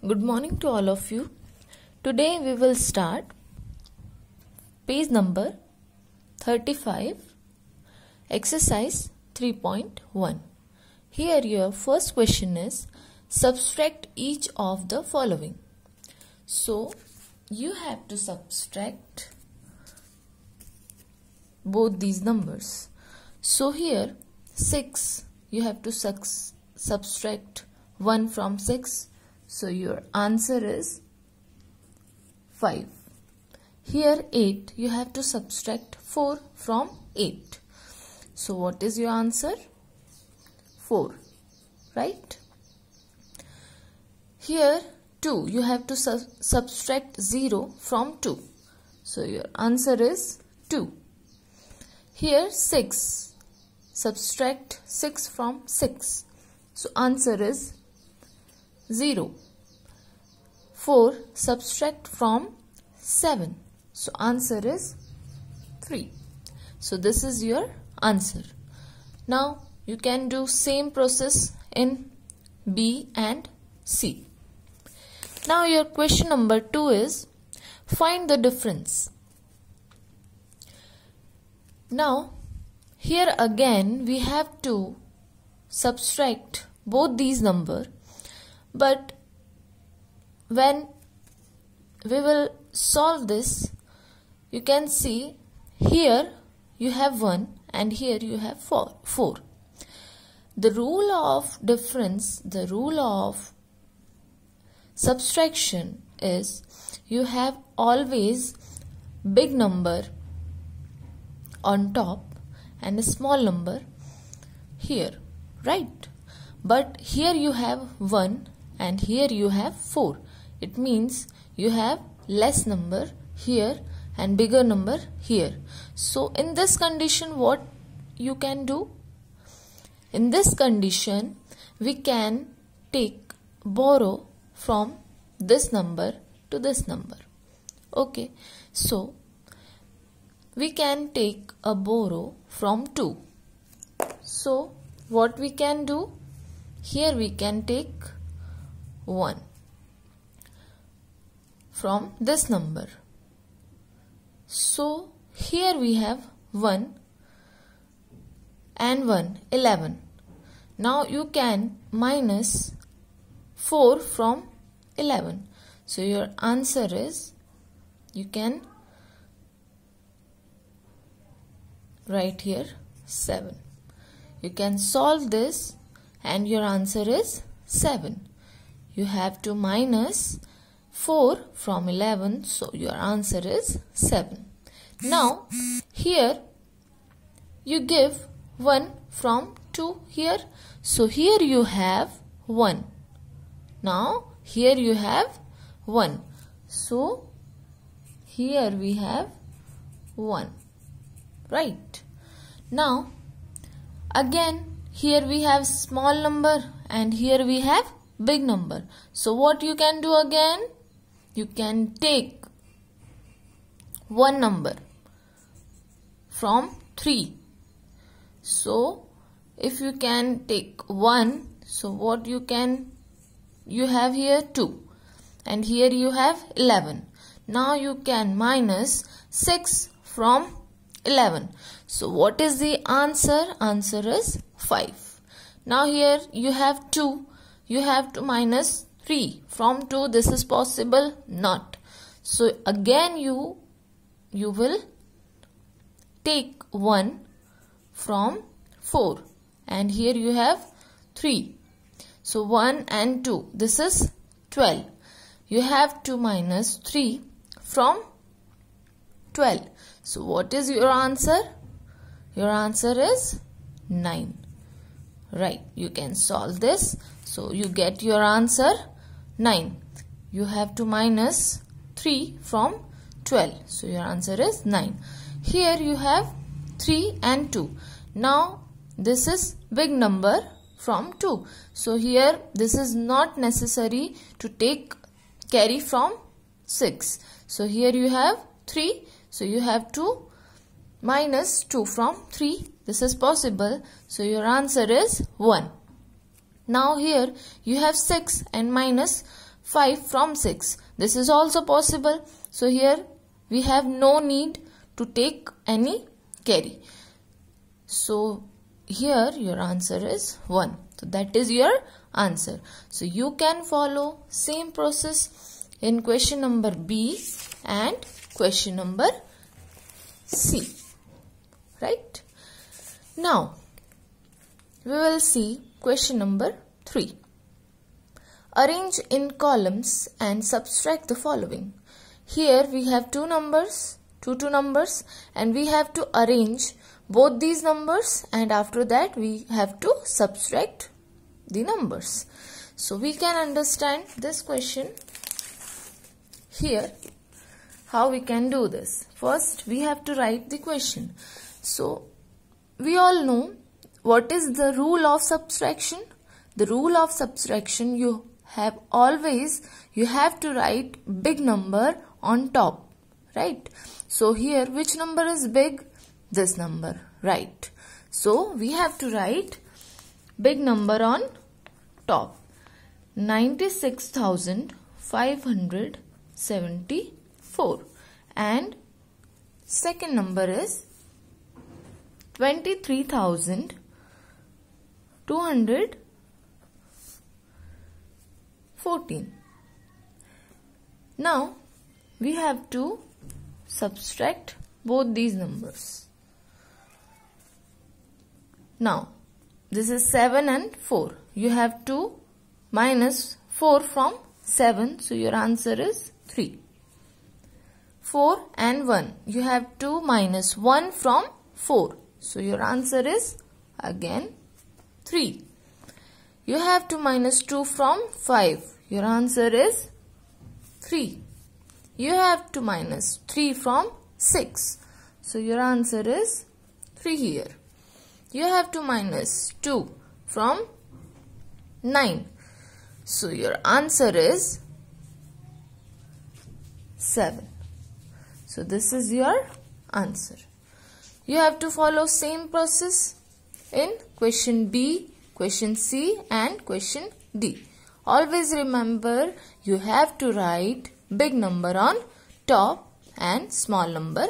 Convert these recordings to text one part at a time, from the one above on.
Good morning to all of you. Today we will start page number 35, exercise 3.1. Here your first question is subtract each of the following. So you have to subtract both these numbers. So here 6, you have to subtract 1 from 6. So your answer is 5. Here 8, you have to subtract 4 from 8. So what is your answer? 4, right? Here 2, you have to subtract 0 from 2. So your answer is 2. Here 6, subtract 6 from 6. So answer is 0. 4, subtract from 7. So answer is 3. So this is your answer. Now you can do same process in B and C. Now your question number 2 is find the difference. Now here again we have to subtract both these numbers. But when we will solve this, you can see here you have 1 and here you have 4. The rule of difference, the rule of subtraction is you have always big number on top and a small number here, right? But here you have 1 and here you have 4. It means you have less number here and bigger number here. So in this condition, what you can do? In this condition, we can borrow from this number to this number. Okay, so we can take a borrow from 2. So what we can do? Here we can take 1 from this number. So here we have 1 and 1, 11. Now you can minus 4 from 11. So your answer is, you can write here 7. You can solve this and your answer is 7. You have to minus 4 from 11, so your answer is 7. Now here you give 1 from 2 here, so here you have 1. Now here you have 1, so here we have 1, right? Now again here we have small number and here we have big number. So what you can do again? You can take one number from 3. So if you can take 1, so what you have here 2 and here you have 11. Now you can minus 6 from 11. So what is the answer? Answer is 5. Now here you have 2. You have to minus 3 from 2. This is possible? Not. So again you will take 1 from 4 and here you have 3. So 1 and 2. This is 12. You have to minus 3 from 12. So what is your answer? Your answer is 9. Right. You can solve this. So you get your answer 9. You have to minus 3 from 12. So your answer is 9. Here you have 3 and 2. Now this is big number from 2. So here this is not necessary to carry from 6. So here you have 3. So you have to minus 2 from 3. This is possible. So your answer is 1. Now here you have 6 and minus 5 from 6. This is also possible. So here we have no need to take any carry. So here your answer is 1. So that is your answer. So you can follow same process in question number B and question number C. Right? Now we will see question number 3. Arrange in columns and subtract the following. Here we have two numbers, and we have to arrange both these numbers, and after that we have to subtract the numbers. So we can understand this question here. How we can do this? First we have to write the question. So we all know what is the rule of subtraction. The rule of subtraction, you have to write big number on top, right? So here which number is big? This number, right? So we have to write big number on top. 96,574, and second number is 23,214. Now we have to subtract both these numbers. Now this is 7 and 4. You have to minus 4 from 7. So your answer is 3. 4 and 1. You have to minus 1 from 4. So your answer is again 3. You have to minus 2 from 5. Your answer is 3. You have to minus 3 from 6. So your answer is 3 here. You have to minus 2 from 9. So your answer is 7. So this is your answer. You have to follow same process in question B, question C and question D. Always remember, you have to write big number on top and small number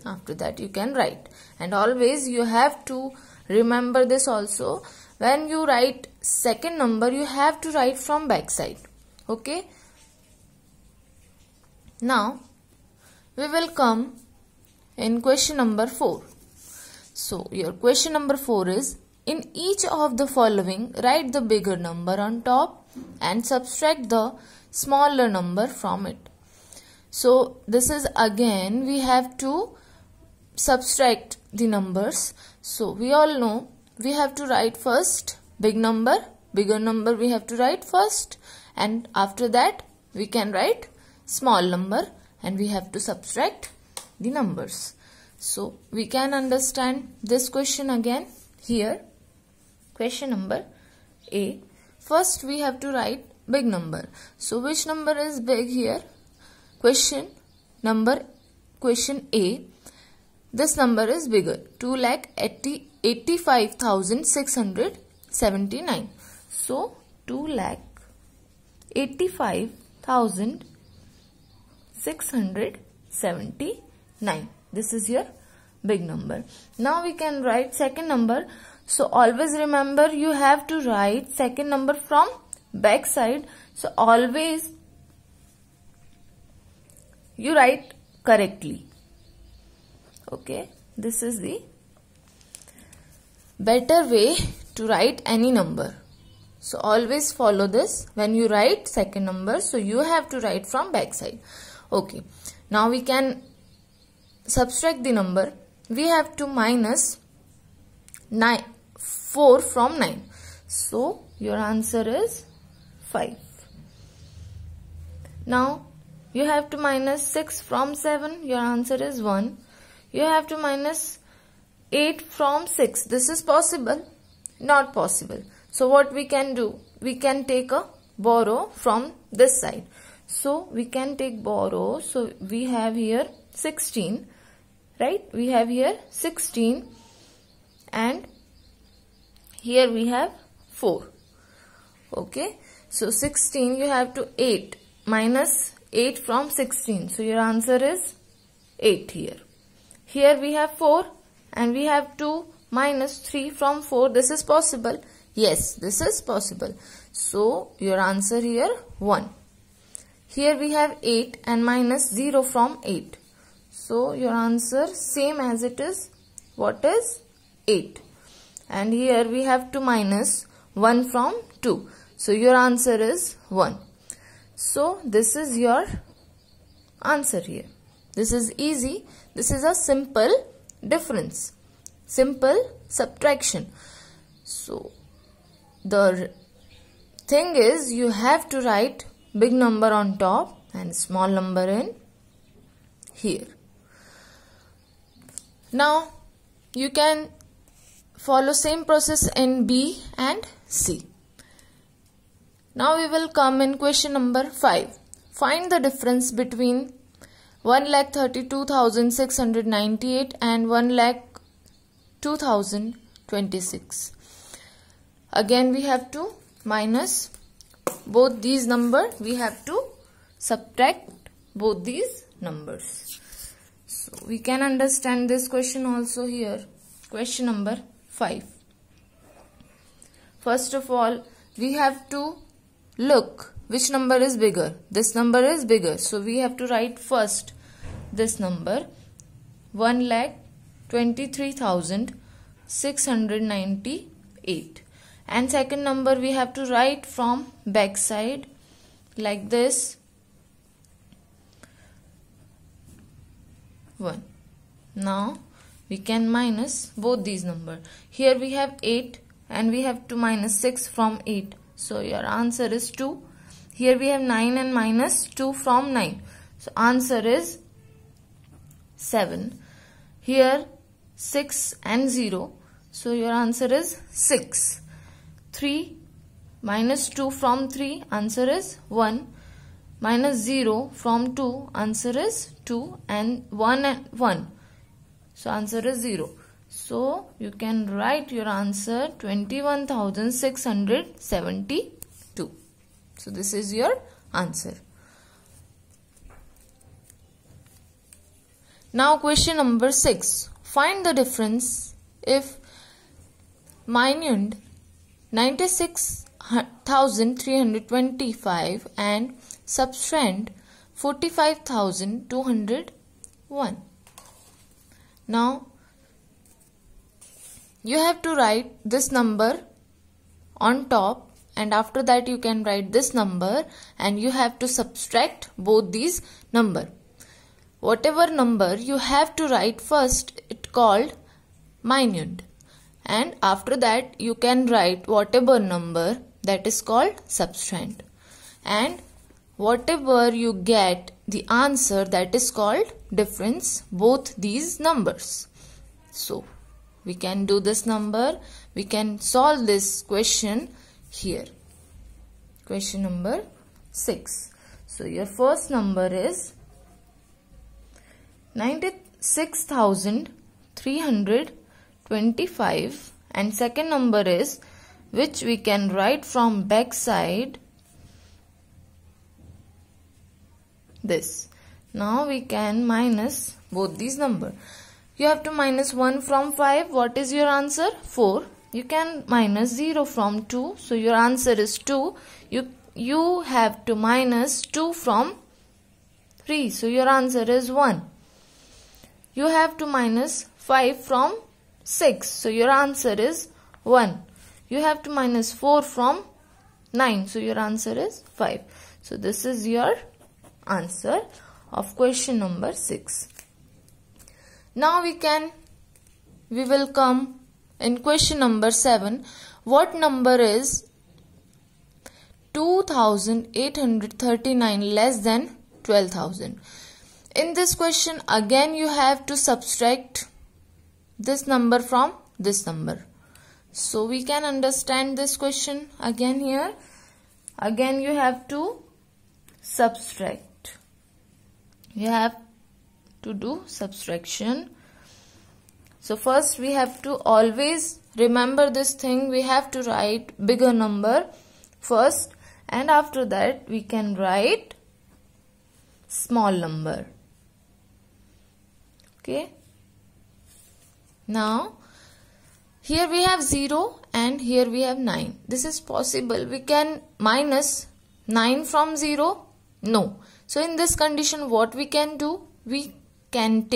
after that you can write. And always you have to remember this also, when you write second number you have to write from back side. Okay. Now we will come in question number 4. So your question number 4 is, in each of the following write the bigger number on top and subtract the smaller number from it. So this is again we have to subtract the numbers. So we all know we have to write first bigger number we have to write first, and after that we can write small number and we have to subtract the numbers. So we can understand this question again here. Question number A. First we have to write big number. So which number is big here? Question A. This number is bigger, 2,85,679. So 2,85,679. This is your big number. Now we can write second number. So always remember, you have to write second number from back side. So always you write correctly. Okay, this is the better way to write any number. So always follow this. When you write second number, so you have to write from back side. Okay, now we can subtract the number. We have to minus 4 from 9. So your answer is 5. Now you have to minus 6 from 7. Your answer is 1. You have to minus 8 from 6. This is possible? Not possible. So what we can do? We can take a borrow from this side. So we can take borrow. So we have here 16. Right? We have here 16. And here we have 4. Okay. So 16 you have to 8. minus 8 from 16. So your answer is 8 here. Here we have 4 and we have to minus 3 from 4. This is possible. Yes, this is possible. So your answer here 1. Here we have 8 and minus 0 from 8. So your answer same as it is. What is 8? And here we have to minus 1 from 2. So your answer is 1. So this is your answer here. This is easy. This is a simple difference. Simple subtraction. So the thing is you have to write big number on top and small number in here. Now you can follow same process in B and C. Now we will come in question number 5. Find the difference between 1,32,698 and 1,02,026. Again we have to minus both these numbers. We have to subtract both these numbers. So we can understand this question also here. Question number 5. First of all, we have to look which number is bigger. This number is bigger. So we have to write first this number 1,23,698. And second number we have to write from back side like this 1. Now we can minus both these numbers. Here we have 8 and we have to minus 6 from 8. So your answer is 2. Here we have 9 and minus 2 from 9. So answer is 7. Here 6 and 0. So your answer is 6. 3 minus 2 from 3. Answer is 1. Minus 0 from 2. Answer is 2. And 1 and 1. So answer is 0. So you can write your answer 21,672. So this is your answer. Now question number 6. Find the difference if minus 96,325 and subtrahend 45,201. Now you have to write this number on top and after that you can write this number and you have to subtract both these number. Whatever number you have to write first, it called minuend, and after that you can write whatever number, that is called subtrahend, and whatever you get the answer, that is called difference, both these numbers. So we can do this number, we can solve this question here. Question number 6. So your first number is 96,325 and second number is, which we can write from back side, this. Now we can minus both these numbers. You have to minus 1 from 5. What is your answer? 4. You can minus 0 from 2. So your answer is 2. You have to minus 2 from 3. So your answer is 1. You have to minus 5 from 6. So your answer is 1. You have to minus 4 from 9. So your answer is 5. So this is your answer of question number 6. Now we will come in question number 7. What number is 2,839 less than 12,000? In this question again you have to subtract this number from this number. So we can understand this question again here. Again you have to subtract. You have to do subtraction. So first we have to always remember this thing. We have to write bigger number first and after that we can write small number. Okay. Now here we have 0 and here we have 9. This is possible. We can minus 9 from 0? No. So in this condition what we can do? We can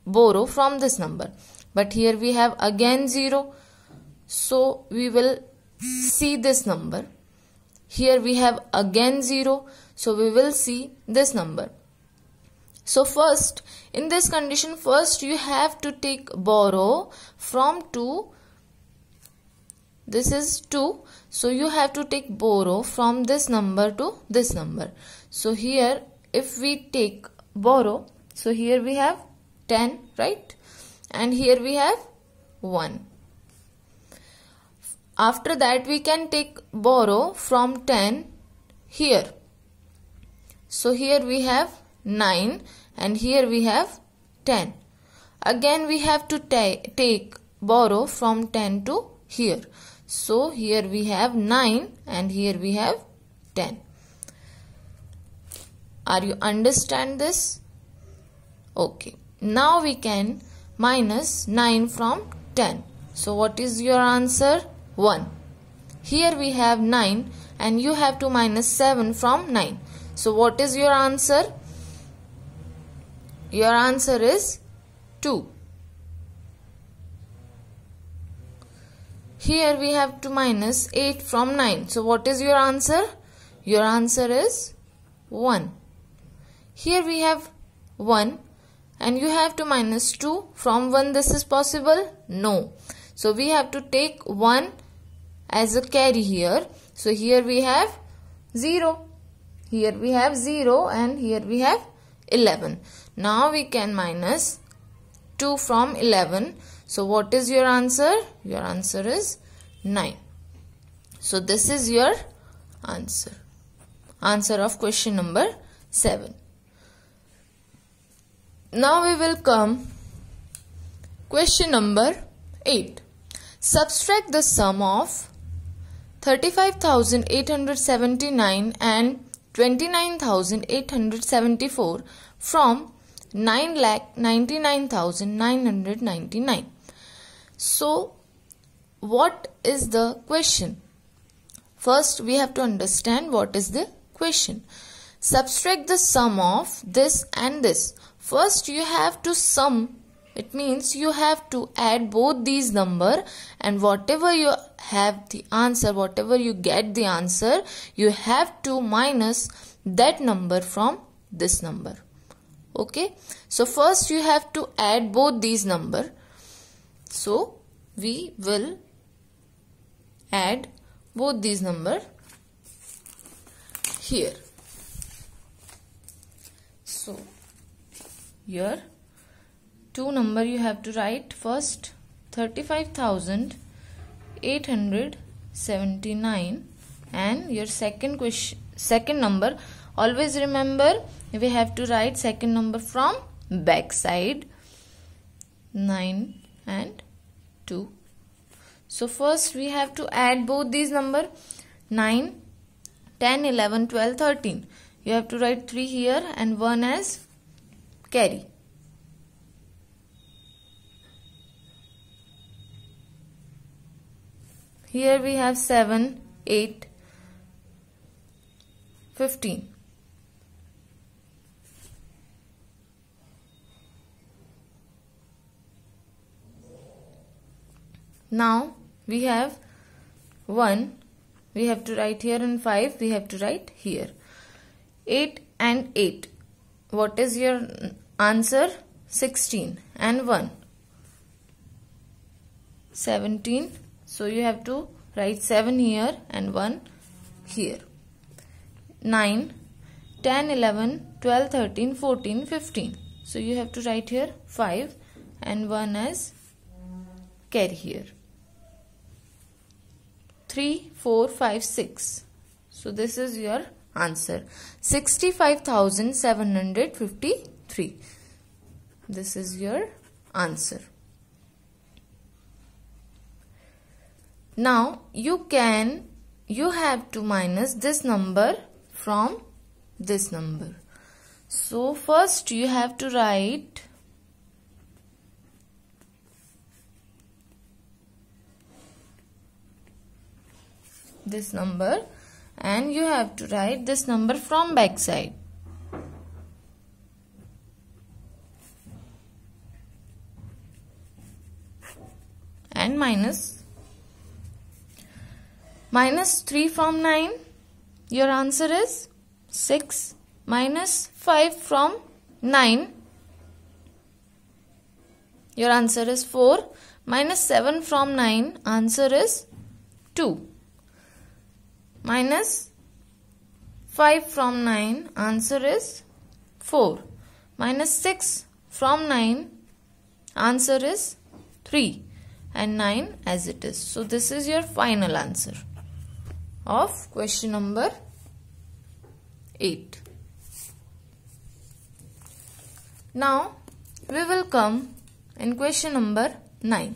borrow from this number. But here we have again 0. So we will see this number. Here we have again 0. So we will see this number. So first, in this condition, first you have to borrow from 2. This is 2. So you have to borrow from this number to this number. So here if we borrow, so here we have 10, right? And here we have 1. After that we can borrow from 10 here. So here we have 9 and here we have 10. Again we have to borrow from 10 to here. So here we have 9 and here we have 10. Are you understand this? Okay. Now we can minus 9 from 10. So what is your answer? 1. Here we have 9 and you have to minus 7 from 9. So what is your answer? Your answer is 2. Here we have to minus 8 from 9. So what is your answer? Your answer is 1. Here we have 1 and you have to minus 2 from 1. This is possible? No. So we have to take 1 as a carry here. So here we have 0. Here we have 0 and here we have 11. Now we can minus 2 from 11. So what is your answer? Your answer is 9. So this is your answer. Answer of question number 7. Now we will come question number 8. Subtract the sum of 35,879 and 29,874 from 9,99,999. So what is the question? First we have to understand what is the question. Subtract the sum of this and this. First you have to sum. It means you have to add both these numbers, and whatever you have the answer, whatever you get the answer, you have to minus that number from this number. Okay. So first you have to add both these numbers. So we will add both these numbers here. So here two number you have to write. First 35,879 and your second number. Always remember we have to write second number from back side. 9 and 2. So first we have to add both these number. 9, 10, 11, 12, 13. You have to write 3 here and 1 as carry. Here we have 7, 8, 15. Now we have 1, we have to write here, and 5 we have to write here. 8 and 8. What is your answer? 16 and 1. 17. So you have to write 7 here and 1 here. 9, 10, 11, 12, 13, 14, 15. So you have to write here 5 and 1 as carry here. 3, 4, 5, 6. So this is your answer. 65,753. This is your answer. Now you have to minus this number from this number. So first you have to write this number and you have to write this number from back side. And minus 3 from 9, your answer is 6. Minus 5 from 9, your answer is 4. Minus 7 from 9, answer is 2. Minus 5 from 9, answer is 4. Minus 6 from 9, answer is 3. And 9 as it is. So this is your final answer of question number 8. Now we will come in question number 9.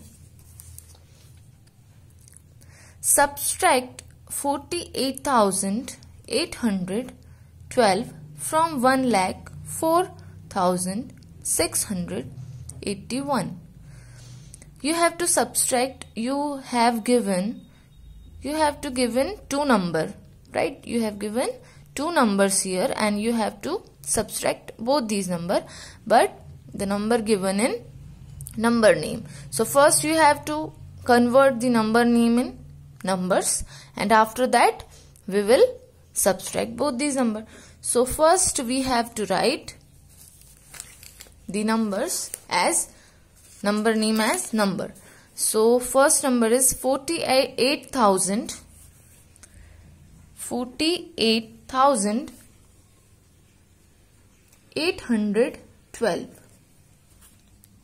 Subtract 48,812 from 1,04,681. You have to subtract, you have given two number, right? You have given two numbers here and you have to subtract both these number, but the number given in number name. So first you have to convert the number name in numbers and after that we will subtract both these numbers. So first we have to write the numbers as number name as number. So first number is 48,812.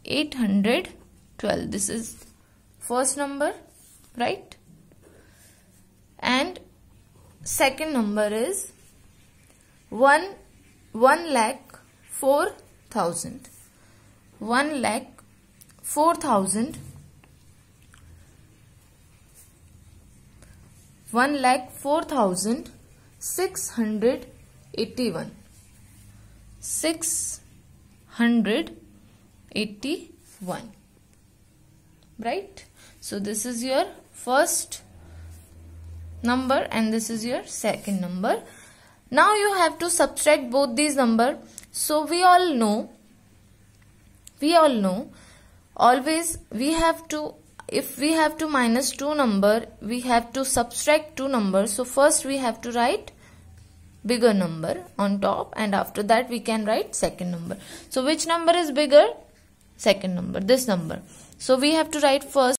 812. This is first number, right? And second number is 1,04,000. 1,04,000. 1,04,681. 681. Right? So this is your first number and this is your second number. Now you have to subtract both these numbers. So we all know always we have to, if we have to minus two number, we have to subtract two numbers. So first we have to write bigger number on top and after that we can write second number. So which number is bigger? Second number, this number. So we have to write first